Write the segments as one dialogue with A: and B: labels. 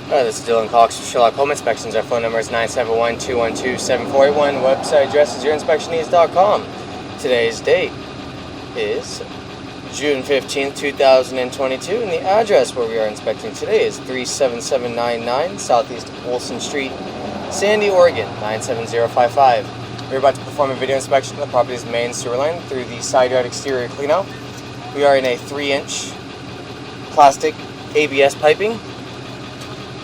A: Hi, this is Dylan Cox with Sherlock Home Inspections. Our phone number is 971-212-7481. Website address is yourinspectionneeds.com. Today's date is June 15th, 2022, and the address where we are inspecting today is 37799 Southeast Olson Street, Sandy, Oregon, 97055. We're about to perform a video inspection of the property's main sewer line through the side yard exterior cleanout. We are in a 3-inch plastic ABS piping,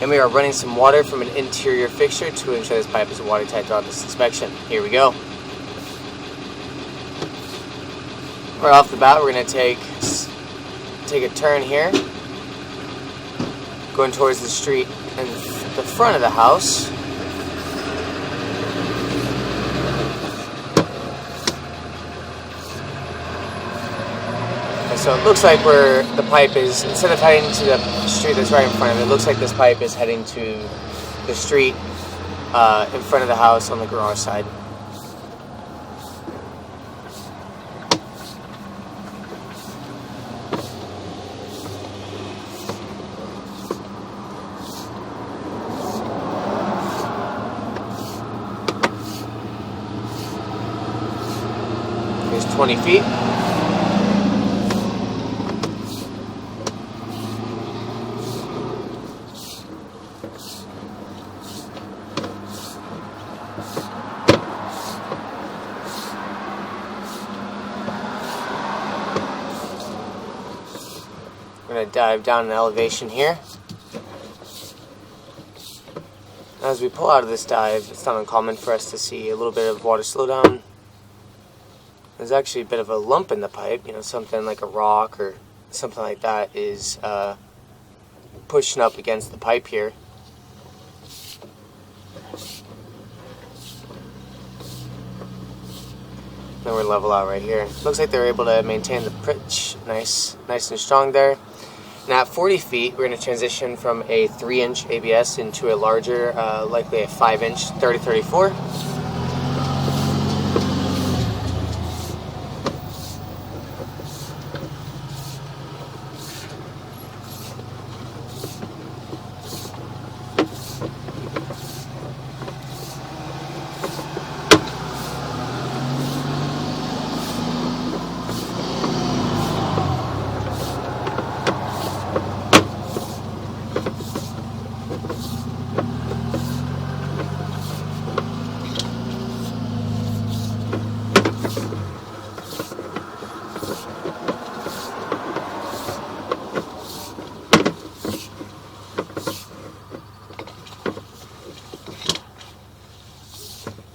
A: and we are running some water from an interior fixture to ensure this pipe is watertight throughout this inspection. Here we go. Right off the bat, we're going to take a turn here, going towards the street and the front of the house. So it looks like where the pipe is, instead of heading to the street that's right in front of it, it looks like this pipe is heading to the street in front of the house on the garage side. Here's 20 feet. I'm going to dive down an elevation here. As we pull out of this dive, it's not uncommon for us to see a little bit of water slow down. There's actually a bit of a lump in the pipe, something like a rock or something like that is pushing up against the pipe here. Then we're level out right here. Looks like they're able to maintain the pitch nice and strong there. Now at 40 feet, we're going to transition from a 3-inch ABS into a larger, likely a 5-inch 3034.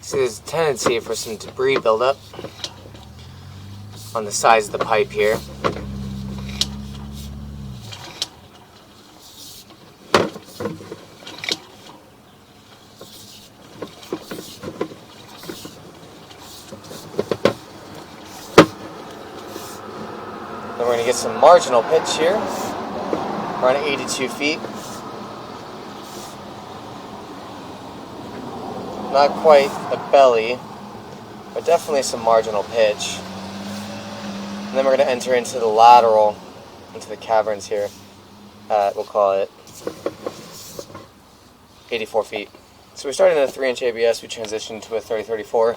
A: See, there's a tendency for some debris buildup on the sides of the pipe here. Then we're going to get some marginal pitch here, around 82 feet. Not quite a belly, but definitely some marginal pitch. And then we're going to enter into the lateral, into the caverns here. We'll call it 84 feet. So we started in a 3-inch ABS, we transitioned to a 3034.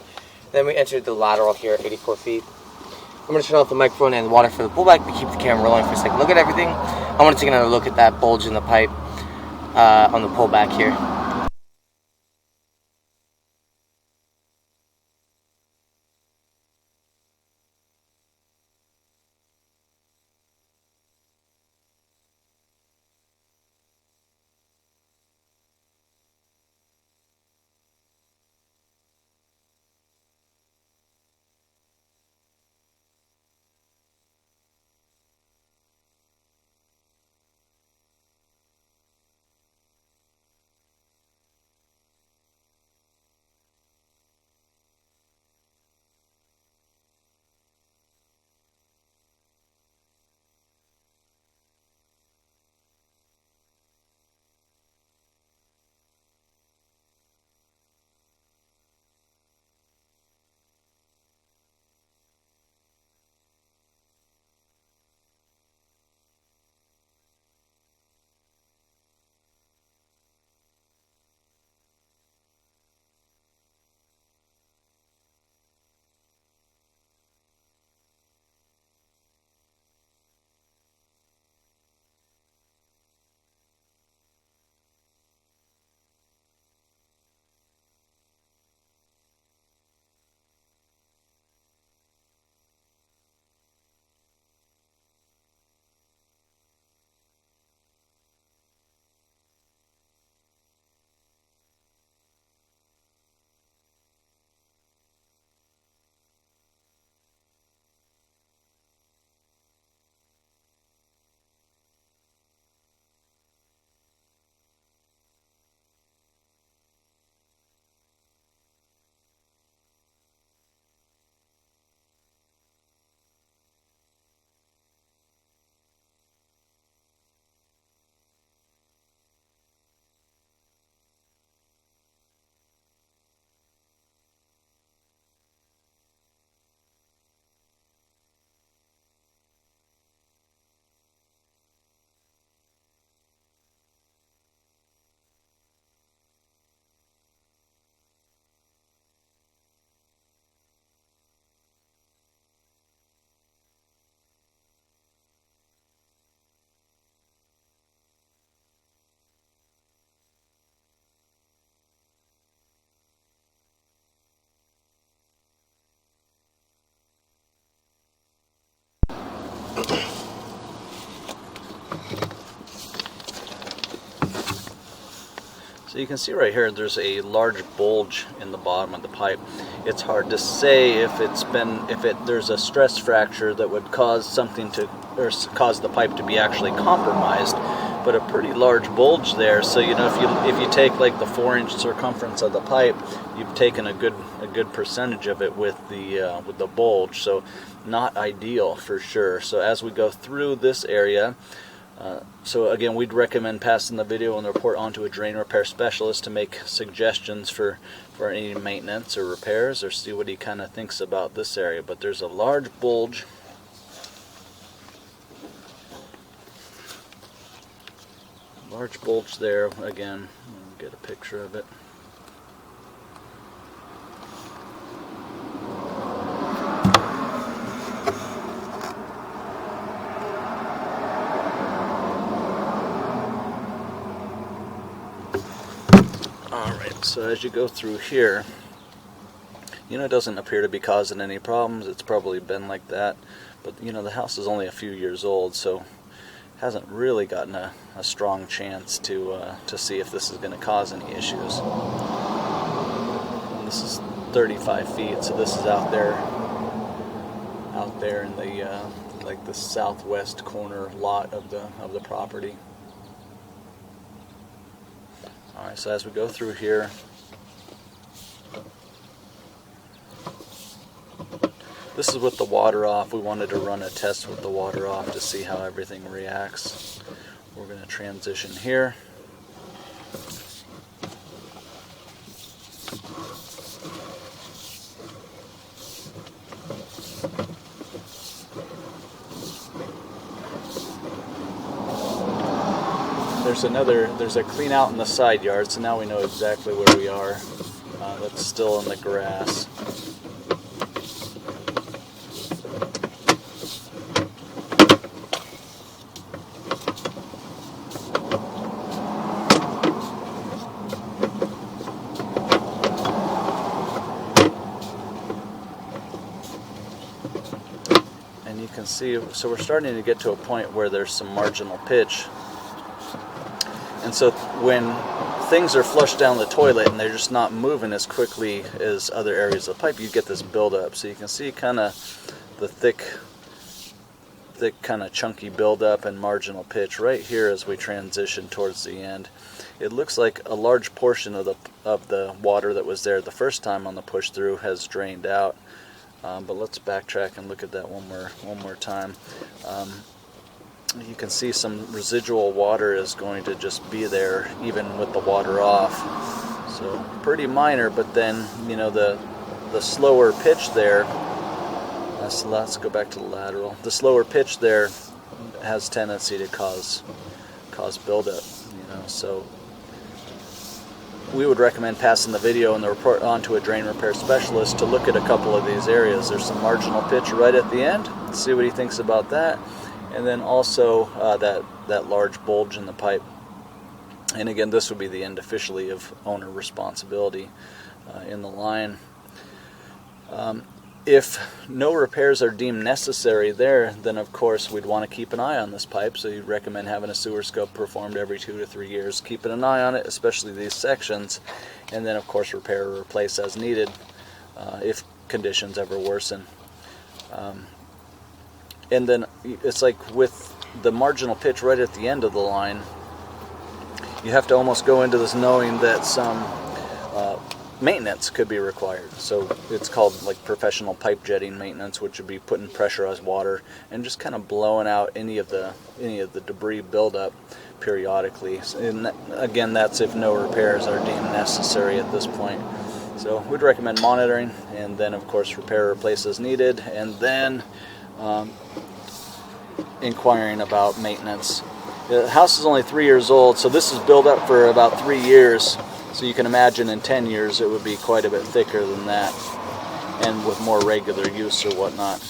A: Then we entered the lateral here at 84 feet. I'm going to turn off the microphone and the water for the pullback, but keep the camera rolling for a second. Look at everything. I want to take another look at that bulge in the pipe on the pullback here.
B: So you can see right here there's a large bulge in the bottom of the pipe. It's hard to say if there's a stress fracture that would cause something to, or cause the pipe to be actually compromised, but a pretty large bulge there. So you know, if you take like the 4-inch circumference of the pipe, you've taken a good percentage of it with the bulge. So not ideal for sure. So as we go through this area, so again, we'd recommend passing the video and the report on to a drain repair specialist to make suggestions for any maintenance or repairs, or see what he kind of thinks about this area. But there's a large bulge. Large bulge there. Again, I'll get a picture of it. Alright, so as you go through here, you know, it doesn't appear to be causing any problems. It's probably been like that, but you know, the house is only a few years old, so hasn't really gotten a strong chance to see if this is going to cause any issues. And this is 35 feet, so this is out there in the like the southwest corner lot of the property. Alright, so as we go through here, this is with the water off. We wanted to run a test with the water off to see how everything reacts. We're going to transition here. There's a clean out in the side yard, so now we know exactly where we are. That's still in the grass. And you can see, so we're starting to get to a point where there's some marginal pitch. And so when things are flushed down the toilet and they're just not moving as quickly as other areas of the pipe, you get this buildup. So you can see kind of the thick kind of chunky buildup and marginal pitch right here as we transition towards the end. It looks like a large portion of the water that was there the first time on the push through has drained out. But let's backtrack and look at that one more time. You can see some residual water is going to just be there even with the water off. So pretty minor, but then, you know, the slower pitch there, let's go back to the lateral. The slower pitch there has tendency to cause buildup, you know. So we would recommend passing the video and the report on to a drain repair specialist to look at a couple of these areas. There's some marginal pitch right at the end. See what he thinks about that. And then also that large bulge in the pipe. And again, this would be the end officially of owner responsibility in the line. If no repairs are deemed necessary there, then of course we'd want to keep an eye on this pipe. So you'd recommend having a sewer scope performed every 2 to 3 years, keeping an eye on it, especially these sections, and then of course repair or replace as needed if conditions ever worsen. And then it's like with the marginal pitch right at the end of the line, you have to almost go into this knowing that some maintenance could be required. So it's called like professional pipe jetting maintenance, which would be putting pressurized water and just kind of blowing out any of the debris buildup periodically. And again, that's if no repairs are deemed necessary at this point. So we'd recommend monitoring, and then of course repair or replace as needed, and then inquiring about maintenance. The house is only 3 years old, so this is built up for about 3 years. So you can imagine in 10 years it would be quite a bit thicker than that, and with more regular use or whatnot.